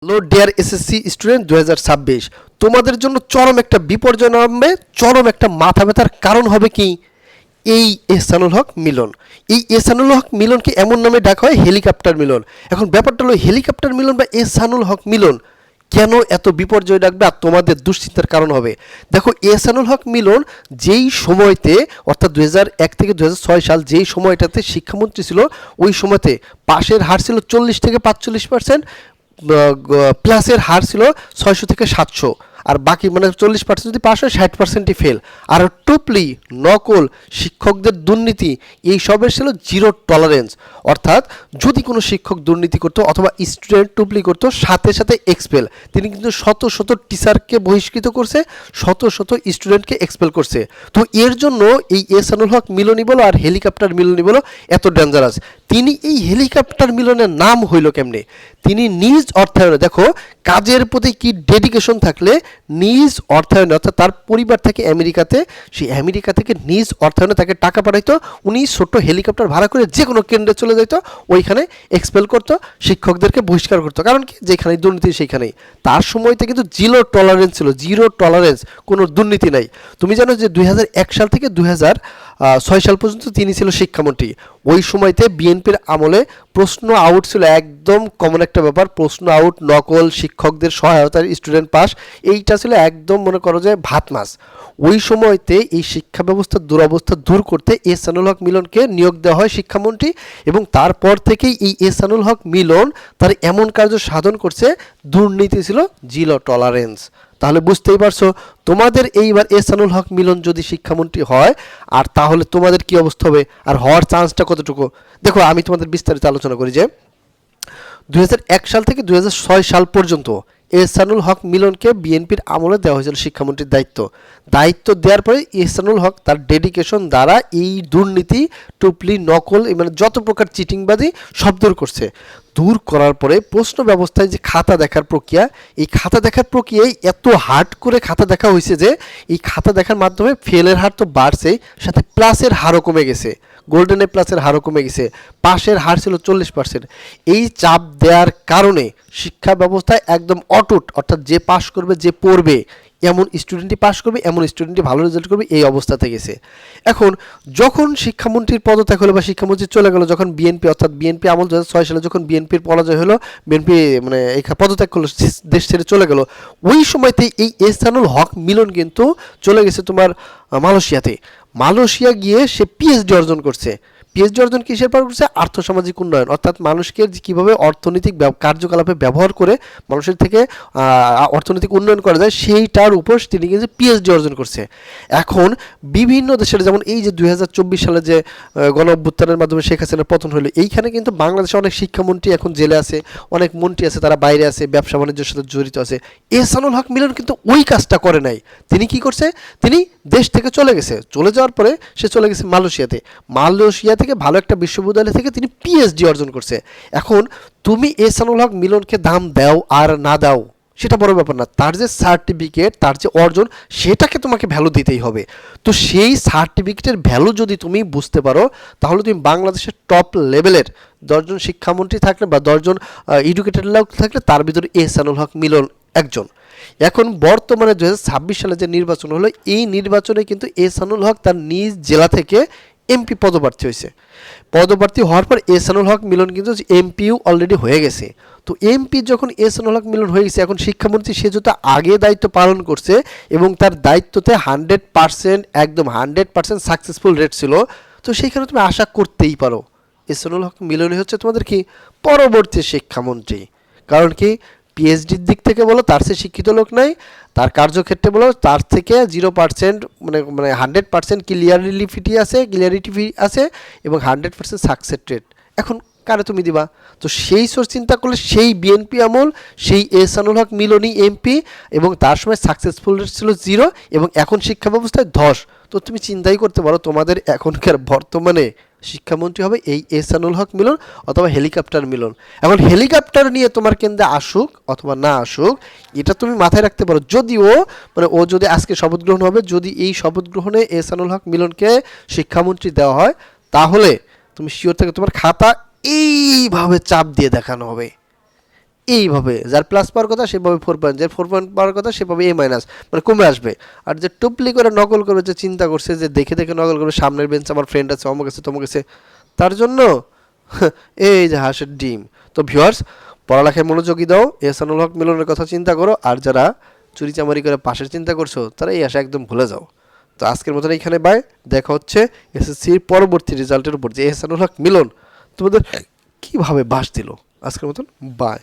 Hello dear SSC student 2026 তোমাদের জন্য চরম একটা বিপর্যয় নামবে, চরম একটা মাথা ব্যথার কারণ হবে কি এই এহসানুল হক মিলন। এই এহসানুল হক মিলনকে এমন নামে ডাকা হয় হেলিকপ্টার মিলন। এখন ব্যাপারটা হলো হেলিকপ্টার মিলন বা এহসানুল হক মিলন কেন এত বিপর্যয় ডাকবে আর তোমাদের দুশ্চিন্তার কারণ হবে। দেখো, এহসানুল হক মিলন যেই সময়তে অর্থাৎ 2001 থেকে 2006 সাল যেই সময়টাতে শিক্ষামন্ত্রী ছিল, ওই সময়তে পাশের হার ছিল 40 থেকে 45%, প্লাসের হার ছিল 600 থেকে 700, আর বাকি মানে 40% যদি পাস হয় 60%ই ফেল। আর টুপলি নকল শিক্ষকদের দুর্নীতি এই সবের ছিল জিরো টলারেন্স, অর্থাৎ যদি কোনো শিক্ষক দুর্নীতি করতো অথবা স্টুডেন্ট টুপলি করতো সাথে সাথে এক্সপেল। তিনি কিন্তু শত শত টিচারকে বহিষ্কৃত করছে, শত শত স্টুডেন্টকে এক্সপেল করছে। তো এর জন্য এই এহসানুল হক মিলনই বলো আর হেলিকপ্টার মিলনই বলো এত ডেঞ্জারাস। তিনি এই হেলিকপ্টার মিলনের নাম হইল কেমনে? তিনি নিজ অর্থায়নে, দেখো কাজের প্রতি কি ডেডিকেশন থাকলে নিজ অর্থায়নে, অর্থাৎ তার পরিবার থেকে আমেরিকাতে, সেই আমেরিকা থেকে নিজ অর্থায়নে তাকে টাকা পাঠাইতো, উনি ছোট্ট হেলিকপ্টার ভাড়া করে যে কোনো কেন্দ্রে চলে যেত, ওইখানে এক্সপেল করতো, শিক্ষকদেরকে বহিষ্কার করতো। কারণ কি, যেখানে দুর্নীতি সেইখানেই। তার সময়তে কিন্তু জিরো টলারেন্স ছিল, জিরো টলারেন্স, কোনো দুর্নীতি নাই। তুমি জানো যে 2001 সাল থেকে 2006 সাল পর্যন্ত তিনি ছিল শিক্ষামন্ত্রী। ওই সময়তে বিএনপির আমলে প্রশ্ন আউট ছিল একদম কমন একটা ব্যাপার। প্রশ্ন আউট, নকল, শিক্ষকদের সহায়তার স্টুডেন্ট পাস, এইটা ছিল একদম মনে করো যে ভাত মাছ। ওই সময়তে এই শিক্ষা ব্যবস্থার দুরবস্থা দূর করতে এহসানুল হক মিলনকে নিয়োগ দেওয়া হয় শিক্ষামন্ত্রী, এবং তারপর থেকেই এই এহসানুল হক মিলন তার এমন কার্য সাধন করছে, দুর্নীতি ছিল জিরো টলারেন্স। তাহলে বুঝতেই পারছো তোমাদের এইবার এহসানুল হক মিলন যদি শিক্ষামন্ত্রী হয়, আর তাহলে তোমাদের কি অবস্থা হবে আর হওয়ার চান্সটা কতটুকু। দেখো, আমি তোমাদের বিস্তারিত আলোচনা করি যে 2001 সাল থেকে 2006 সাল পর্যন্ত এহসানুল হক মিলনকে বিএনপির আমলে দেওয়া হয়েছিল শিক্ষামন্ত্রীর দায়িত্ব দেওয়ার পরে এহসানুল হক তার ডেডিকেশন দ্বারা এই দুর্নীতি, টুপলি, নকল, মানে যত প্রকার চিটিংবাজি সব দূর করছে। দূর করার পরে প্রশ্ন ব্যবস্থায় যে খাতা দেখার প্রক্রিয়া, এই খাতা দেখার প্রক্রিয়ায় এত হার্ড করে খাতা দেখা হয়েছে যে এই খাতা দেখার মাধ্যমে ফেলের হার তো বাড়ছেই, সাথে প্লাসের হারও কমে গেছে, গোল্ডেন এ প্লাসের হারও কমে গেছে, পাশের হার ছিল 40%। এই চাপ দেওয়ার কারণে শিক্ষা ব্যবস্থায় একদম অটুট, অর্থাৎ যে পাশ করবে, যে পড়বে, এমন স্টুডেন্টই পাশ করবে, এমন স্টুডেন্টই ভালো রেজাল্ট করবে, এই অবস্থাতে গেছে। এখন যখন শিক্ষামন্ত্রীর পদত্যাগ হলো বা শিক্ষামন্ত্রী চলে গেল, যখন বিএনপি, অর্থাৎ বিএনপি আমল 2006 সালে যখন বিএনপির পরাজয় হলো, বিএনপি মানে পদত্যাগ করলো, দেশ ছেড়ে চলে গেল, ওই সময়তে এই এহসানুল হক মিলন কিন্তু চলে গেছে তোমার মালয়েশিয়াতে। মালয়েশিয়া গিয়ে সে পিএইচডি অর্জন করছে। পিএইচডি অর্জন কিসের পর করছে? আর্থসামাজিক উন্নয়ন, অর্থাৎ মানুষকে কীভাবে অর্থনৈতিক কার্যকলাপে ব্যবহার করে মানুষের থেকে অর্থনৈতিক উন্নয়ন করা যায়, সেইটার উপর তিনি কিন্তু পিএইচডি অর্জন করছে। এখন বিভিন্ন দেশের, যেমন এই যে 2024 সালে যে গণ অভ্যুত্থানের মাধ্যমে শেখ হাসিনার পতন হলো, এইখানে কিন্তু বাংলাদেশে অনেক শিক্ষামন্ত্রী এখন জেলে আছে, অনেক মন্ত্রী আছে তারা বাইরে আছে, ব্যবসা বাণিজ্যের সাথে জড়িত আছে। এহসানুল হক মিলন কিন্তু ওই কাজটা করে নাই। তিনি কি করছে? তিনি দেশ থেকে চলে গেছে, চলে যাওয়ার পরে সে চলে গেছে মালয়েশিয়াতে। মালয়েশিয়া থেকে ভালো একটা বিশ্ববিদ্যালয় থেকে তিনি পিএইচডি অর্জন করছে। এখন তুমি এহসানুল হক মিলনকে দাম দাও আর না দাও সেটা বড় ব্যাপার না, তার যে সার্টিফিকেট, তার যে অর্জন, সেটাকে তোমাকে ভ্যালু দিতেই হবে। তো সেই সার্টিফিকেটের ভ্যালু যদি তুমি বুঝতে পারো, তাহলে তুমি বাংলাদেশের টপ লেভেলের 10 জন শিক্ষামন্ত্রী থাকলে বা 10 জন এডুকেটেড লোক থাকলে তার ভিতরে এহসানুল হক মিলন একজন। এখন বর্তমানে 2026 সালে যে নির্বাচন হলো, এই নির্বাচনে কিন্তু এহসানুল হক তার নিজ জেলা থেকে এমপি পদপ্রার্থী হয়েছে। পদপ্রার্থী হওয়ার পর এহসানুল হক মিলন কিন্তু এমপিও অলরেডি হয়ে গেছে। তো এমপি যখন এহসানুল হক মিলন হয়ে গেছে, এখন শিক্ষামন্ত্রী সে যেহেতু আগে দায়িত্ব পালন করছে এবং তার দায়িত্বতে 100%, একদম 100% সাকসেসফুল রেট ছিল, তো সেইখানে তুমি আশা করতেই পারো এহসানুল হক মিলনই হচ্ছে তোমাদের কি পরবর্তী শিক্ষামন্ত্রী। কারণ কি, পিএইচডির দিক থেকে বলো তার চেয়ে শিক্ষিত লোক নাই, তার কার্যক্ষেত্রে বলো তার থেকে 0% মানে 100% ক্লিয়ারিটি আছে এবং 100% সাকসেস রেট। এখন কারে তুমি দিবা? তো সেই সোর্স চিন্তা করলে সেই বিএনপি আমল, সেই এহসানুল হক মিলনী এমপি, এবং তার সময় সাকসেসফুল রেট ছিল 0 এবং এখন শিক্ষা ব্যবস্থায় 10। তো তুমি চিন্তাই করতে পারো তোমাদের এখনকার বর্তমানে শিক্ষামন্ত্রী হবে এই এহসানুল হক মিলন অথবা হেলিকপ্টার মিলন। এখন হেলিকপ্টার নিয়ে তোমার কেন্দ্রে আসুক অথবা না আসুক, এটা তুমি মাথায় রাখতে পারো। যদিও মানে ও যদি আজকে শপথ গ্রহণ হবে, যদি এই শপথ গ্রহণে এহসানুল হক মিলনকে শিক্ষামন্ত্রী দেওয়া হয়, তাহলে তুমি শিওর থেকে তোমার খাতা এইভাবে চাপ দিয়ে দেখানো হবে, এইভাবে যার প্লাস পাওয়ার কথা সে পাবে 4 পয়েন্ট, যার 4 পয়েন্ট পাওয়ার কথা সে পাবে A মাইনাস, মানে কমে আসবে। আর যে টুপলি করে নকল করে যে চিন্তা করছে যে দেখে দেখে নকল করে সামনের বেঞ্চ আমার ফ্রেন্ড আছে অমুক আছে তমুক আছে, তার জন্য এই যে হাঁসের ডিম। তো ভিউয়ার্স, পড়ালেখায় মনোযোগী দাও, এহসানুল হক মিলনের কথা চিন্তা করো, আর যারা চুরি চামারি করে পাশের চিন্তা করছো তারা এই আশা একদম ভুলে যাও। তো আজকের মতন এইখানে বাই, দেখা হচ্ছে এসএসসির পরবর্তী রেজাল্টের উপর যে এহসানুল হক মিলন তোমাদের কিভাবে বাস দিল। আজকের মতন বাই।